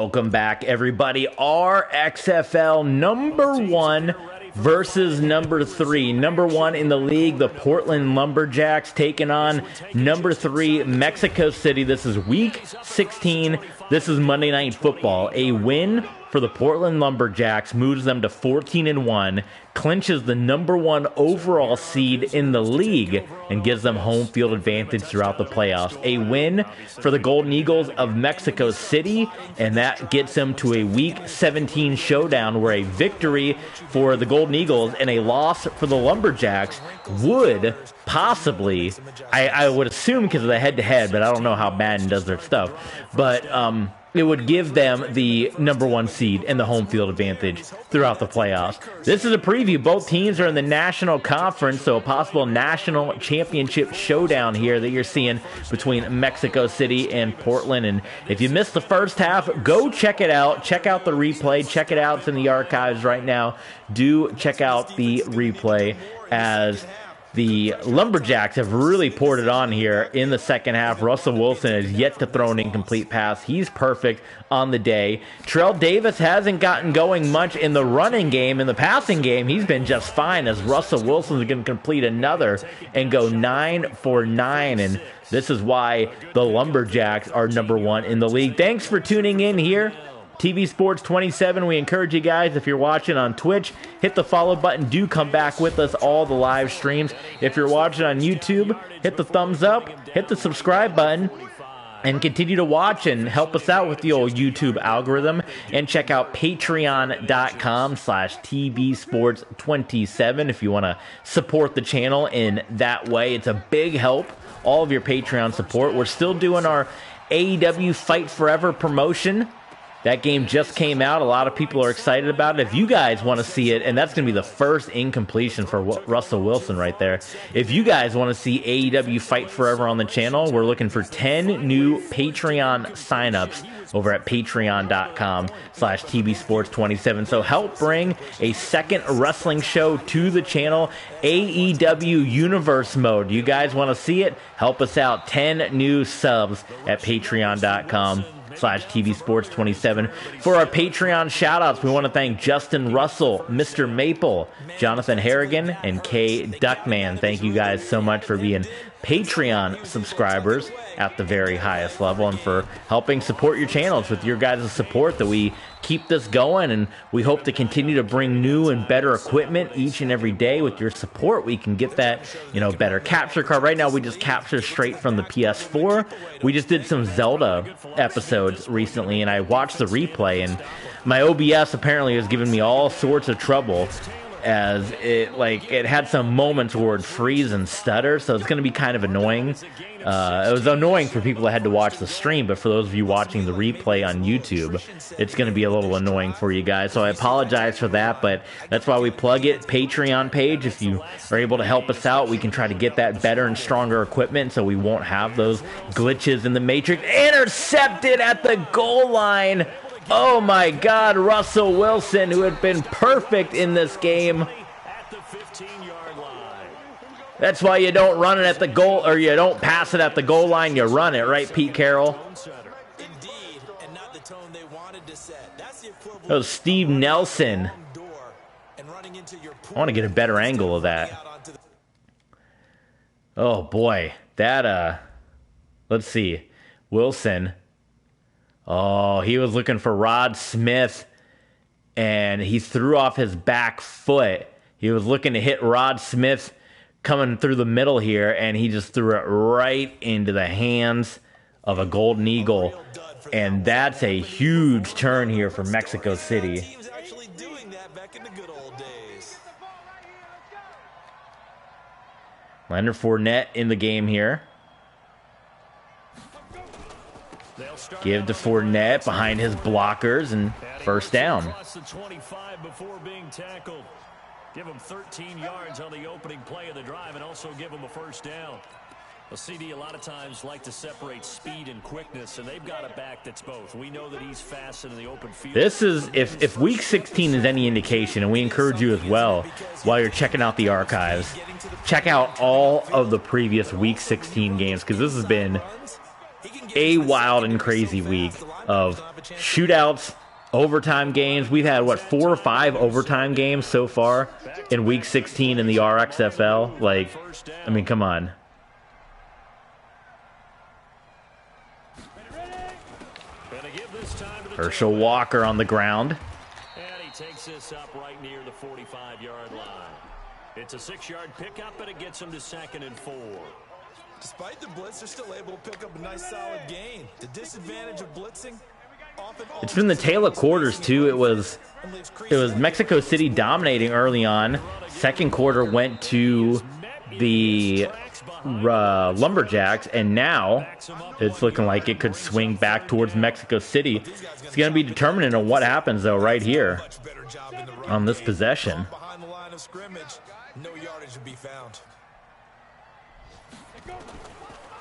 Welcome back, everybody. Our XFL number 1 versus number 3. Number 1 in the league, the Portland Lumberjacks, taking on number 3, Mexico City. This is week 16. This is Monday Night Football. A win for the Portland Lumberjacks moves them to 14-1, clinches the number 1 overall seed in the league, and gives them home field advantage throughout the playoffs. A win for the Golden Eagles of Mexico City, and that gets them to a Week 17 showdown where a victory for the Golden Eagles and a loss for the Lumberjacks would possibly, I would assume because of the head-to-head, but I don't know how Madden does their stuff, but it would give them the number 1 seed and the home field advantage throughout the playoffs. This is a preview. Both teams are in the National Conference, so a possible national championship showdown here that you're seeing between Mexico City and Portland. And if you missed the first half, go check it out. Check out the replay. Check it out. It's in the archives right now. Do check out the replay as the Lumberjacks have really poured it on here in the second half. Russell Wilson has yet to throw an incomplete pass. He's perfect on the day. Terrell Davis hasn't gotten going much in the running game. In the passing game, he's been just fine as Russell Wilson's going to complete another and go 9 for 9. And this is why the Lumberjacks are number 1 in the league. Thanks for tuning in here. TV Sports 27, we encourage you guys, if you're watching on Twitch, hit the follow button. Do come back with us all the live streams. If you're watching on YouTube, hit the thumbs up, hit the subscribe button, and continue to watch and help us out with the old YouTube algorithm. And check out patreon.com/TVSports27 if you want to support the channel in that way. It's a big help, all of your Patreon support. We're still doing our AEW Fight Forever promotion. That game just came out. A lot of people are excited about it. If you guys want to see it, and that's going to be the first incompletion for Russell Wilson right there. If you guys want to see AEW Fight Forever on the channel, we're looking for 10 new Patreon signups over at patreon.com/TVSports27. So help bring a second wrestling show to the channel, AEW Universe Mode. You guys want to see it? Help us out. 10 new subs at patreon.com/TVSports27. For our Patreon shoutouts, we want to thank Justin Russell, Mr. Maple, Jonathan Harrigan, and Kay Duckman. Thank you guys so much for being Patreon subscribers at the very highest level and for helping support your channels. With your guys' support that we keep this going, and we hope to continue to bring new and better equipment each and every day. With your support, we can get that, better capture card. Right now, we just capture straight from the PS4. We just did some Zelda episodes recently, and I watched the replay, and my OBS apparently was giving me all sorts of trouble, as it had some moments where it'd freeze and stutter, so it's going to be kind of annoying. It was annoying for people that had to watch the stream, but for those of you watching the replay on YouTube, it's going to be a little annoying for you guys, so I apologize for that, but that's why we plug it. Patreon page, if you are able to help us out, we can try to get that better and stronger equipment so we won't have those glitches in the Matrix. Intercepted at the goal line. Oh my God, Russell Wilson, who had been perfect in this game. That's why you don't run it at the goal, or you don't pass it at the goal line, you run it, right, Pete Carroll? That was Steve Nelson. I want to get a better angle of that. Oh boy, that, let's see, Wilson. Oh, he was looking for Rod Smith, and he threw off his back foot. He was looking to hit Rod Smith coming through the middle here, and he just threw it right into the hands of a Golden Eagle. And that's a huge turn here for Mexico City. Leonard Fournette in the game here. Give to Fournette behind his blockers, and first down. Give him 13 yards on the opening play of the drive and also give him a first down. A CD a lot of times like to separate speed and quickness, and they've got a back that's both. We know that he's fast in the open field. This is, if Week 16 is any indication, and we encourage you as well, while you're checking out the archives, check out all of the previous Week 16 games, because this has been a wild and crazy week of shootouts, overtime games. We've had, what, 4 or 5 overtime games so far in Week 16 in the RXFL? Like, I mean, come on. Herschel Walker on the ground. And he takes this up right near the 45-yard line. It's a 6-yard pickup, and it gets him to 2nd and 4. Despite the blitz, they're still able to pick up a nice solid gain. The disadvantage of blitzing. It's been the tale of quarters too. It was Mexico City dominating early on. Second quarter went to the Lumberjacks, and now it's looking like it could swing back towards Mexico City. It's going to be determinant on what happens though right here on this possession. No yardage to be found.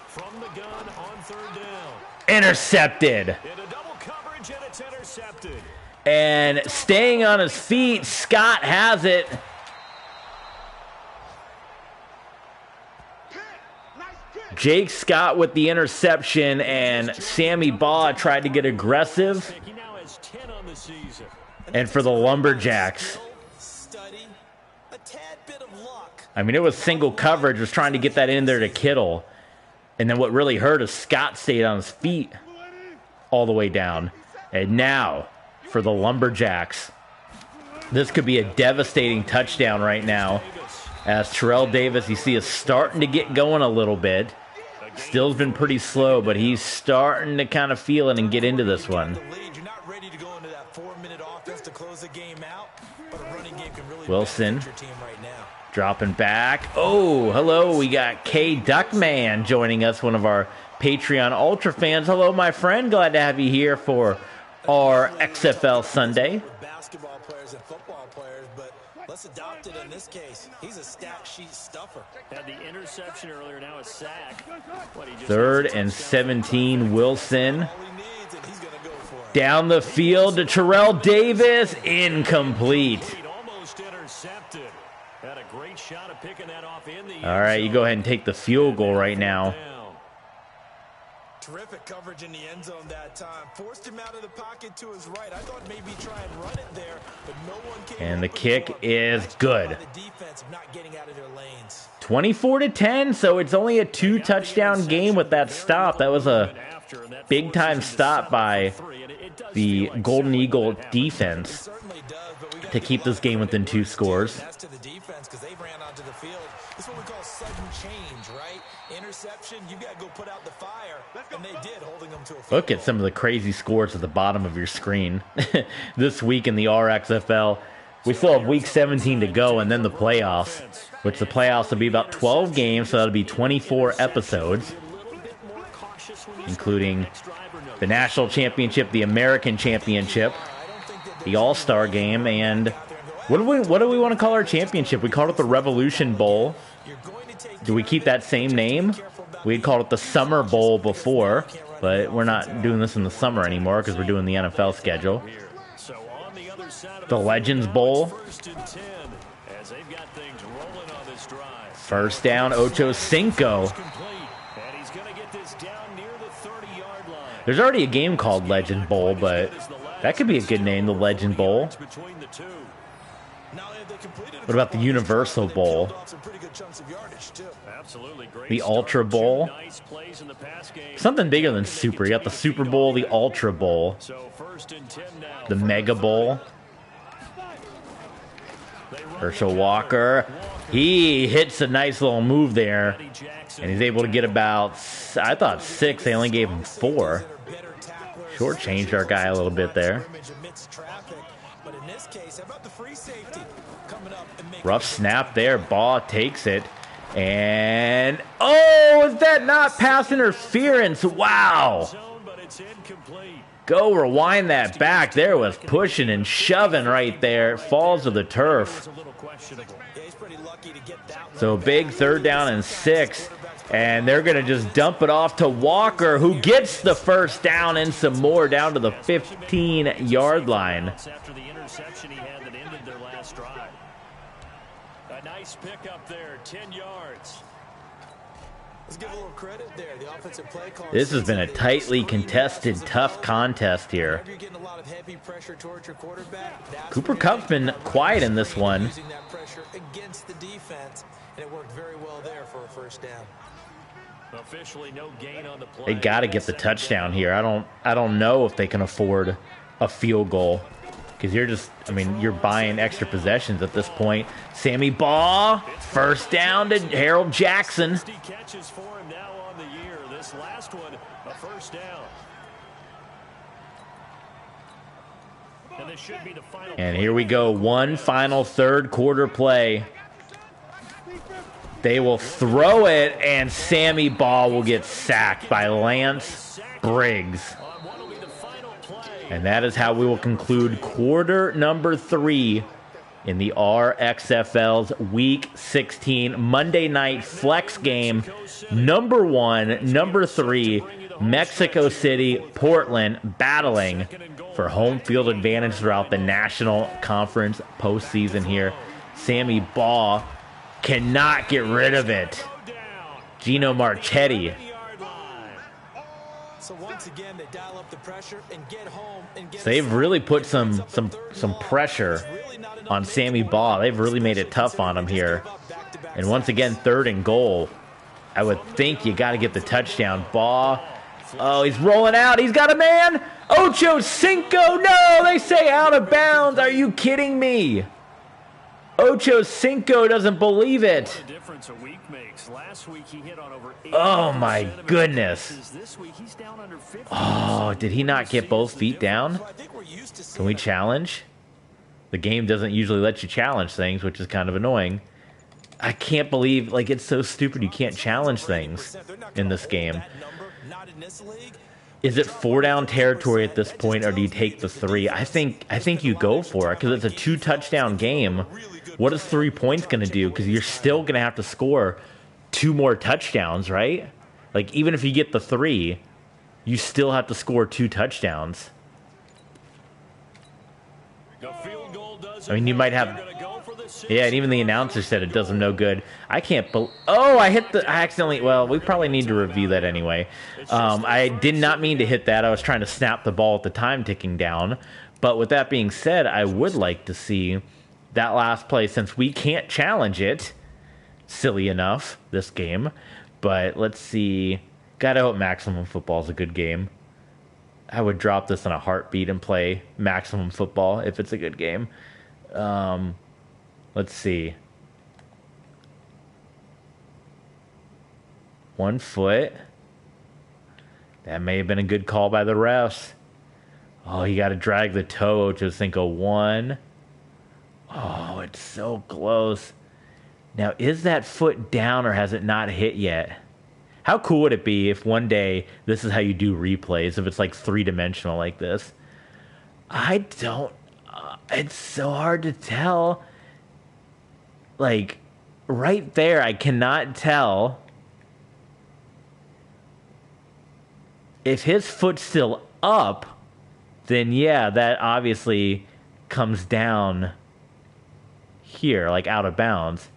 From the gun on 3rd down. Intercepted. In a double coverage, and it's intercepted. And staying on his feet, Scott has it. Jake Scott with the interception, and Sammy Baugh tried to get aggressive. He now has 10 on the season. And for the Lumberjacks, I mean, it was single coverage, was trying to get that in there to Kittle. And then what really hurt is Scott stayed on his feet all the way down. And now for the Lumberjacks, this could be a devastating touchdown right now. As Terrell Davis, you see, is starting to get going a little bit. Still's been pretty slow, but he's starting to kind of feel it and get into this one. Wilson dropping back. Oh, hello. We got K Duckman joining us, one of our Patreon Ultra fans. Hello, my friend. Glad to have you here for our XFL Sunday. Basketball players and football players, but let's adopt it in this case. He's a stat sheet stuffer. Had the interception earlier, now a sack. 3rd and 17, Wilson. Down the field to Terrell Davis. Incomplete. Almost intercepted. Had a great shot at picking that off in the All right, you go ahead and take the field goal right now. Terrific coverage in the end zone that time. Forced him out of the pocket to his right. I thought maybe try and run it there, but no one came. And the kick is good. The defense not getting out of their lanes. 24-10, so it's only a 2-touchdown game with that stop. That was a big-time stop by the Golden Eagle defense to keep this game within 2 scores. That's to the defense because they ran onto the field. This is what we call sudden change, right? Interception, you got to go put out the fire, and they did, holding them to a field. Look at some of the crazy scores at the bottom of your screen. This week in the RXFL, we still have Week 17 to go, and then the playoffs, which the playoffs will be about 12 games, so that'll be 24 episodes, including the National Championship, the American Championship, the All-Star Game, and what do we want to call our championship? We called it the Revolution Bowl. Do we keep that same name? We had called it the Summer Bowl before, but we're not doing this in the summer anymore because we're doing the NFL schedule. The Legends Bowl. 1st down, Ocho Cinco. There's already a game called Legend Bowl, but that could be a good name, the Legend Bowl. What about the Universal Bowl? The Ultra Bowl? Something bigger than Super. You got the Super Bowl, the Ultra Bowl, the Mega Bowl. Herschel Walker. He hits a nice little move there, and he's able to get about, I thought 6. They only gave him 4. Shortchanged our guy a little bit there. Rough snap there. Baugh takes it. And, oh, is that not pass interference? Wow. Go rewind that back. There was pushing and shoving right there. Falls to the turf. So big 3rd down and 6. And they're going to just dump it off to Walker, who gets the 1st down and some more down to the 15-yard line. After the interception he had that ended their last drive. A nice pick up there, 10 yards. Let's give a little credit there. The offensive play call. This has been a tightly contested, tough contest here. You're getting a lot of heavy pressure towards your quarterback. Cooper Kupp's been quiet in this one. Using that pressure against the defense, and it worked very well there for a first down. Officially no gain on the play. They got to get the touchdown here. I don't know if they can afford a field goal, because you're buying extra possessions at this point. Sammy Baugh, first down to Harold Jackson. 60 catches for him now on the year. This last one, a first down. And this should be the final. And here we go, one final third quarter play. They will throw it, and Sammy Baugh will get sacked by Lance Briggs. And that is how we will conclude quarter number 3 in the RXFL's Week 16 Monday Night Flex game. Number 1, number 3, Mexico City, Portland, battling for home field advantage throughout the National Conference postseason here. Sammy Baugh cannot get rid of it. Gino Marchetti. So once again, they dial up the pressure and get home and get. So they've really put some pressure on Sammy Baugh. They've really made it tough on him here. And once again, 3rd and goal. I would think you got to get the touchdown. Baugh. Oh, he's rolling out. He's got a man. Ocho Cinco. No, they say out of bounds. Are you kidding me? Ocho Cinco doesn't believe it. Oh, my goodness. Oh, did he not get both feet down? Can we challenge? The game doesn't usually let you challenge things, which is kind of annoying. I can't believe, like, it's so stupid you can't challenge things in this game. Is it 4-down territory at this point, or do you take the 3? I think you go for it, because it's a 2-touchdown game. What is 3 points going to do? Because you're still going to have to score 2 more touchdowns, right? Like, even if you get the 3, you still have to score 2 touchdowns. I mean, you might have... Yeah, and even the announcer said it does them no good. I can't... I accidentally... Well, we probably need to review that anyway. I did not mean to hit that. I was trying to snap the ball at the time ticking down. But with that being said, I would like to see that last play, since we can't challenge it. Silly enough, this game. But let's see. Gotta hope Maximum Football is a good game. I would drop this in a heartbeat and play Maximum Football if it's a good game. Let's see. 1 foot. That may have been a good call by the refs. Oh, you got to drag the toe. Just think of 1. Oh, it's so close. Now, is that foot down, or has it not hit yet? How cool would it be if one day this is how you do replays, if it's like 3-dimensional like this? I don't... it's so hard to tell. Like, right there, I cannot tell if his foot's still up. Then yeah, that obviously comes down here, like out of bounds.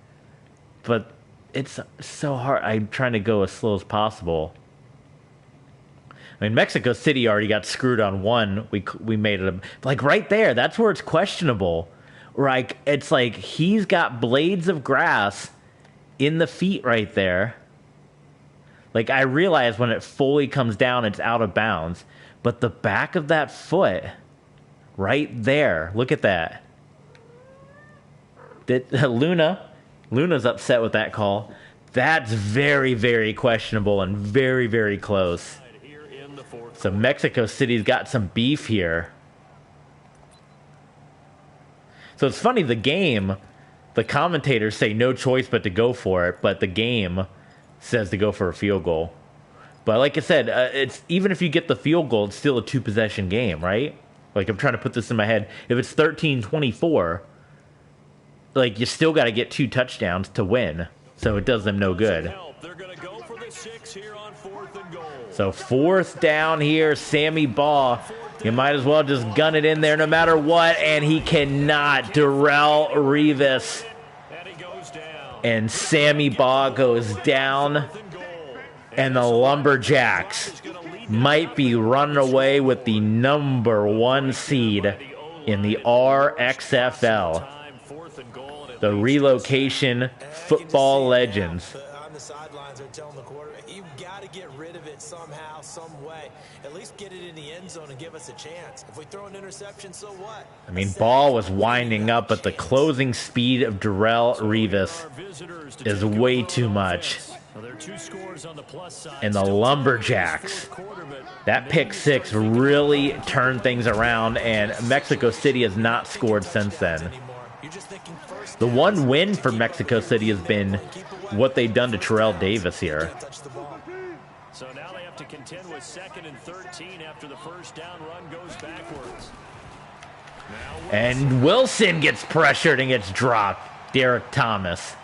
But it's so hard. I'm trying to go as slow as possible. I mean, Mexico City already got screwed on 1. We made it like right there. That's where it's questionable. Like, it's like he's got blades of grass in the feet right there. Like, I realize when it fully comes down, it's out of bounds. But the back of that foot, right there, look at that. Luna's upset with that call. That's very, very questionable and very, very close. So Mexico City's got some beef here. So it's funny, the commentators say no choice but to go for it, but the game says to go for a field goal. But like I said, it's even if you get the field goal, it's still a 2-possession game, right? Like, I'm trying to put this in my head. If it's 13-24, like, you still got to get 2 touchdowns to win. So it does them no good. So 4th down here, Sammy Baugh. You might as well just gun it in there no matter what, and he cannot. Darrelle Revis. And Sammy Baugh goes down. And the Lumberjacks might be running away with the #1 seed in the RXFL. The relocation football legends. On the sidelines are telling the quarterback, you've got to get rid of it somehow, some way. At least get it in the end zone and give us a chance. If we throw an interception, so what? I mean, ball was winding up, but the closing speed of Darrelle Revis is way too much. And the Lumberjacks, that pick six really turned things around, and Mexico City has not scored since then. The one win for Mexico City has been what they've done to Terrell Davis here. So now they have to contend with 2nd and 13 after the first down run goes backwards. And Wilson gets pressured and gets dropped. Derek Thomas.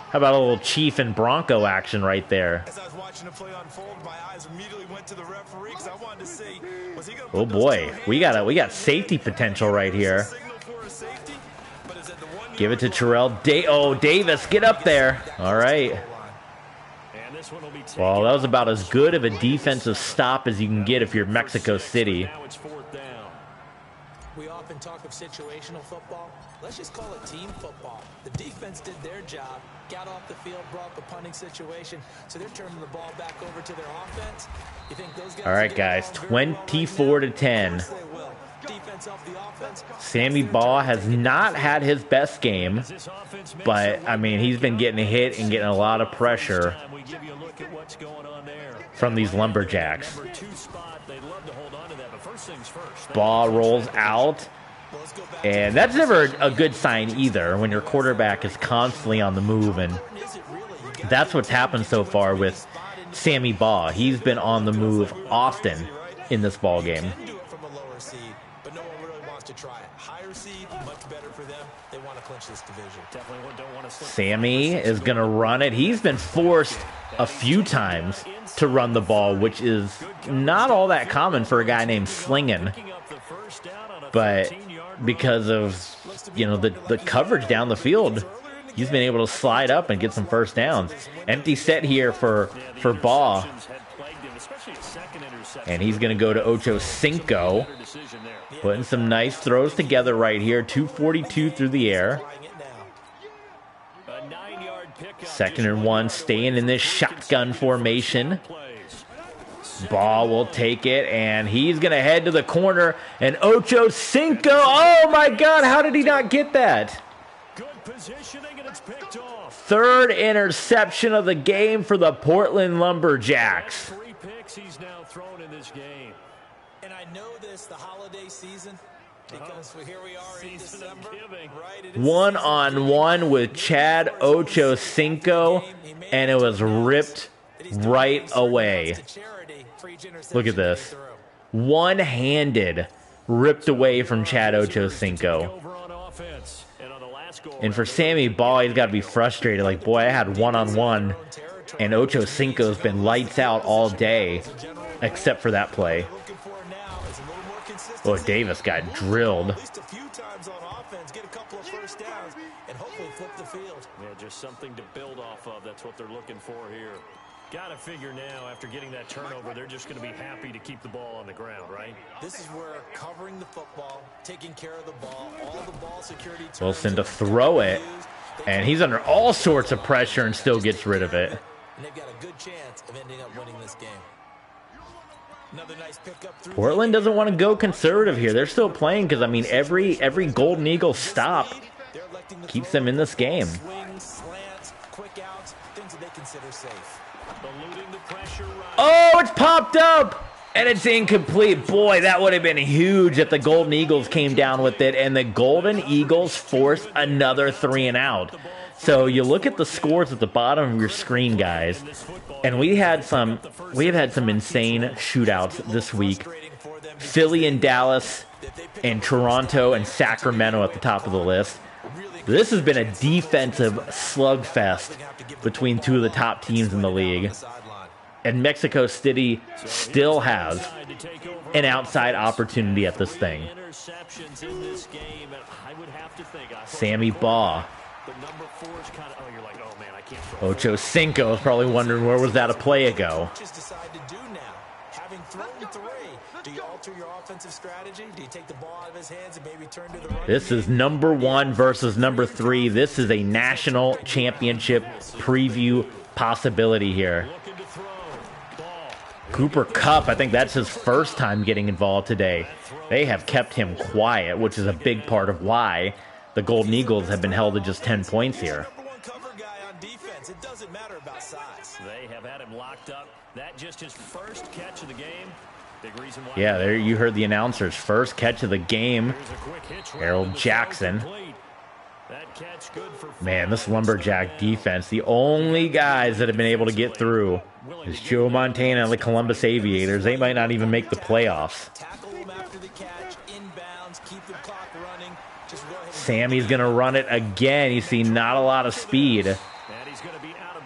How about a little Chief and Bronco action right there? As I was watching the play unfold, my eyes immediately went to the referee because I wanted to see, was he going to Oh boy, we got safety potential right here. Give it to Terrell. Davis, get up there. All right. Well, that was about as good of a defensive stop as you can get if you're Mexico City. We often talk of situational football. Let's just call it team football. The defense did their job, got off the field, brought the punting situation, so they're turning the ball back over to their offense. You think those guys? All right, guys, 24-10. Sammy Baugh has not had his best game, but, I mean, he's been getting hit and getting a lot of pressure from these Lumberjacks. Ball rolls out, and that's never a good sign either when your quarterback is constantly on the move, and that's what's happened so far with Sammy Baugh. He's been on the move often in this ball game. Sammy is going to run it. He's been forced a few times to run the ball, which is not all that common for a guy named Slingen. But because of, the coverage down the field, he's been able to slide up and get some first downs. Empty set here for Baugh. And he's going to go to Ocho Cinco. Putting some nice throws together right here. 242 through the air. 2nd and 1, staying in this shotgun formation. Ball will take it, and he's going to head to the corner. And Ocho Cinco, oh my God, how did he not get that? Good positioning, and it's picked off. 3rd interception of the game for the Portland Lumberjacks. 3 picks he's now thrown in this game. And I know this, the holiday season, because here we are in December, right? 1-on-1 with Chad Ocho Cinco, and it was ripped right away. Look at this. One-handed ripped away from Chad Ocho Cinco. And for Sammy Baugh, he's got to be frustrated. Like, boy, I had 1-on-1, and Ocho Cinco's been lights out all day, except for that play. Oh, Davis got drilled. Yeah, just something to build off of. That's what they're looking for here. Got to figure now, after getting that turnover, they're just going to be happy to keep the ball on the ground, right? This is where covering the football, taking care of the ball, all the ball security. Wilson to throw it, and he's under all sorts of pressure and still gets rid of it. And they've got a good chance of ending up winning this game. Another nice pickup through. Portland doesn't want to go conservative here. They're still playing because, I mean, every Golden Eagle stop keeps them in this game. Swings, slants, quick outs, things that they consider safe. Oh, it's popped up, and it's incomplete. Boy, that would have been huge if the Golden Eagles came down with it, and the Golden Eagles forced another 3-and-out. So you look at the scores at the bottom of your screen, guys, and we've had some insane shootouts this week. Philly and Dallas, and Toronto and Sacramento at the top of the list. This has been a defensive slugfest between 2 of the top teams in the league. And Mexico City still has an outside opportunity at this thing. Sammy Baugh But number 4 is kind of, oh, you're like, oh man, I can't throw. Ocho Cinco is probably wondering where was that a play ago. Just decide to do now. Having thrown 3, do you alter your offensive strategy? Do you take the ball out of his hands and maybe turn to the run? This is number 1 versus number 3. This is a national championship preview possibility here. Cooper Kupp, I think that's his first time getting involved today. They have kept him quiet, which is a big part of why the Golden Eagles have been held to just 10 points here. It doesn't matter about size. They have had him locked up. That just his first catch of the game. Big reason why. Yeah, there you heard the announcers. First catch of the game. Harold Jackson. That catch good for Man, this Lumberjack defense, the only guys that have been able to get through is Joe Montana and the Columbus Aviators. They might not even make the playoffs. Tackle him after the catch, inbounds, keep the clock running. Just go ahead. Sammy's going to run it again. You see not a lot of speed,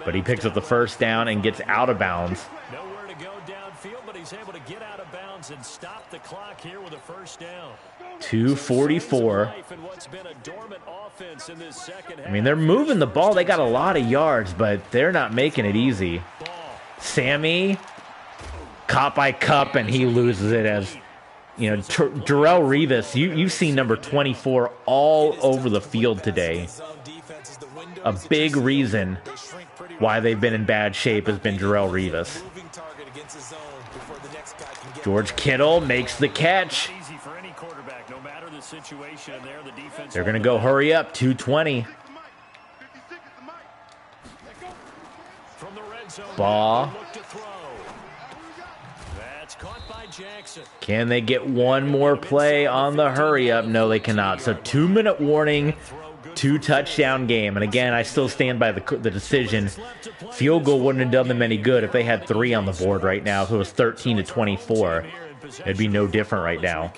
but he picks up the first down and gets out of bounds. Nowhere to go downfield, but he's able to get out of bounds and stop the clock here with a first down. 2:44. I mean, they're moving the ball. They got a lot of yards, but they're not making it easy. Sammy, caught by Kupp, and he loses it as, you know, Darrelle Revis. You've seen number 24 all over the field today. A big reason why they've been in bad shape has been Darrelle Revis. George Kittle makes the catch. They're going to go hurry up, 2:20. Ball. Can they get one more play on the hurry up? No, they cannot. So 2-minute warning, 2-touchdown game. And again, I still stand by the decision. Field goal wouldn't have done them any good if they had 3 on the board right now. If it was 13-24, it'd be no different right now.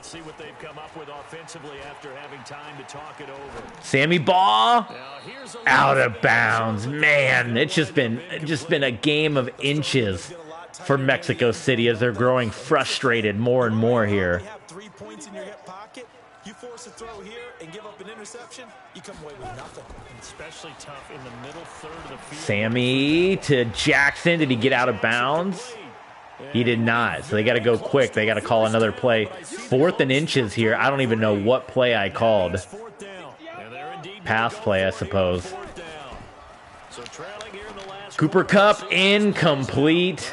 See what they've come up with offensively after having time to talk it over. Sammy Ball out of bounds. Man, it's just been a game of inches for Mexico City as they're growing frustrated more and more here. You have 3 points in your hip pocket. You force a throw here and give up an interception, you come away with nothing. Especially tough in the middle third of the field. Sammy to Jackson. Did he get out of bounds? He did not, so they got to go quick. They got to call another play. 4th and inches here. I don't even know what play I called. Pass play, I suppose. Cooper Kupp incomplete.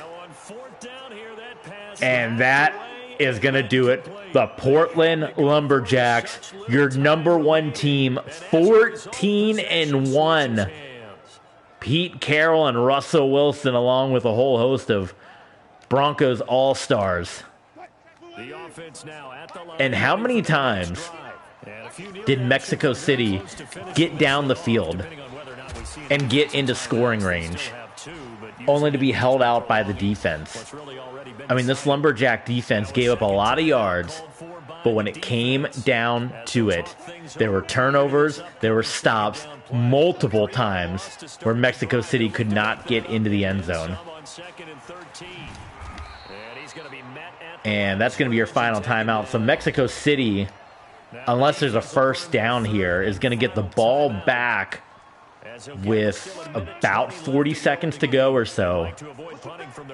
And that is going to do it. The Portland Lumberjacks, your number 1 team, 14-1. Pete Carroll and Russell Wilson, along with a whole host of Broncos All-Stars. And how many times did Mexico City get down the field and get into scoring range, only to be held out by the defense? I mean, this Lumberjack defense gave up a lot of yards, but when it came down to it, there were turnovers, there were stops multiple times where Mexico City could not get into the end zone. And that's going to be your final timeout. So Mexico City, unless there's a first down here, is going to get the ball back with about 40 seconds to go or so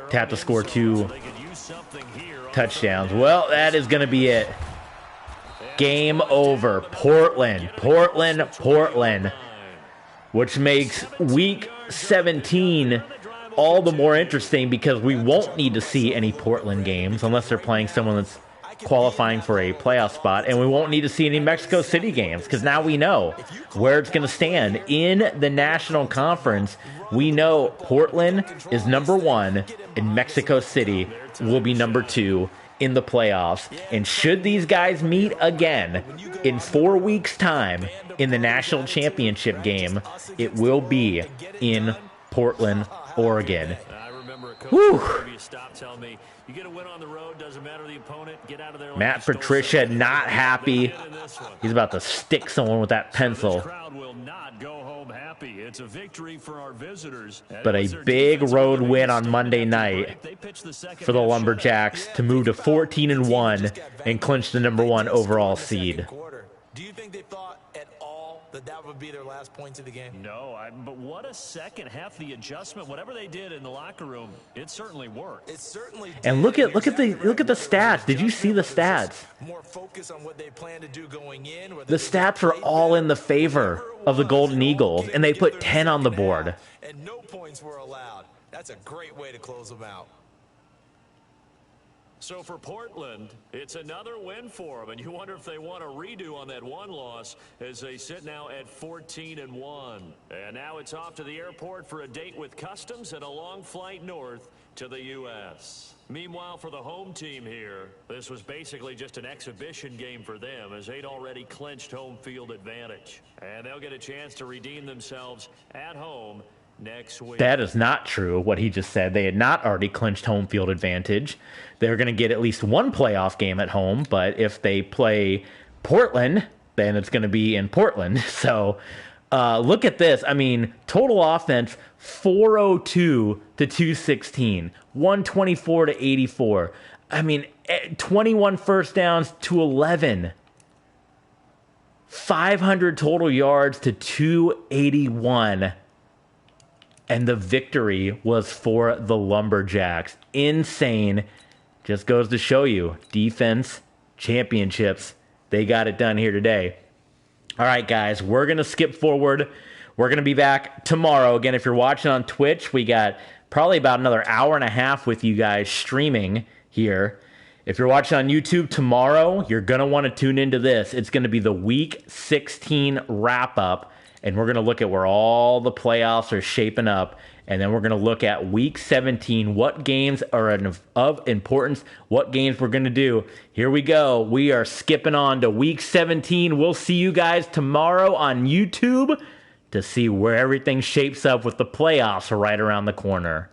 to have to score 2 touchdowns. Well, that is going to be it. Game over. Portland, which makes Week 17 all the more interesting because we won't need to see any Portland games unless they're playing someone that's qualifying for a playoff spot, and we won't need to see any Mexico City games because now we know where it's going to stand in the National Conference. We know Portland is number 1 and Mexico City will be number 2 in the playoffs. And should these guys meet again in 4 weeks' time in the national championship game, it will be in Portland, Oregon. Whew. Matt Patricia not happy. He's about to stick someone with that pencil. But a big road win on Monday night for the Lumberjacks to move to 14-1 and clinch the number 1 overall seed. Do you think they thought at all that would be their last points of the game? No, but what a second half. The adjustment, whatever they did in the locker room, it certainly worked. It certainly did. And look at the stats. Did you see the stats? More focus on what they plan to do going in. The stats are all in the favor of the Golden Eagles, and they put 10 on the board. And no points were allowed. That's a great way to close them out. So for Portland, it's another win for them, and you wonder if they want a redo on that one loss as they sit now at 14-1. And now it's off to the airport for a date with Customs and a long flight north to the U.S. Meanwhile, for the home team here, this was basically just an exhibition game for them as they'd already clinched home field advantage. And they'll get a chance to redeem themselves at home next week. That is not true, what he just said. They had not already clinched home field advantage. They're going to get at least one playoff game at home, but if they play Portland, then it's going to be in Portland. So look at this. I mean, total offense, 402 to 216, 124 to 84. I mean, 21 first downs to 11. 500 total yards to 281. And the victory was for the Lumberjacks. Insane. Just goes to show you, defense, championships, they got it done here today. All right, guys, we're going to skip forward. We're going to be back tomorrow. Again, if you're watching on Twitch, we got probably about another hour and a half with you guys streaming here. If you're watching on YouTube tomorrow, you're going to want to tune into this. It's going to be the Week 16 wrap-up, and we're going to look at where all the playoffs are shaping up. And then we're going to look at Week 17, what games are of importance, what games we're going to do. Here we go. We are skipping on to Week 17. We'll see you guys tomorrow on YouTube to see where everything shapes up with the playoffs right around the corner.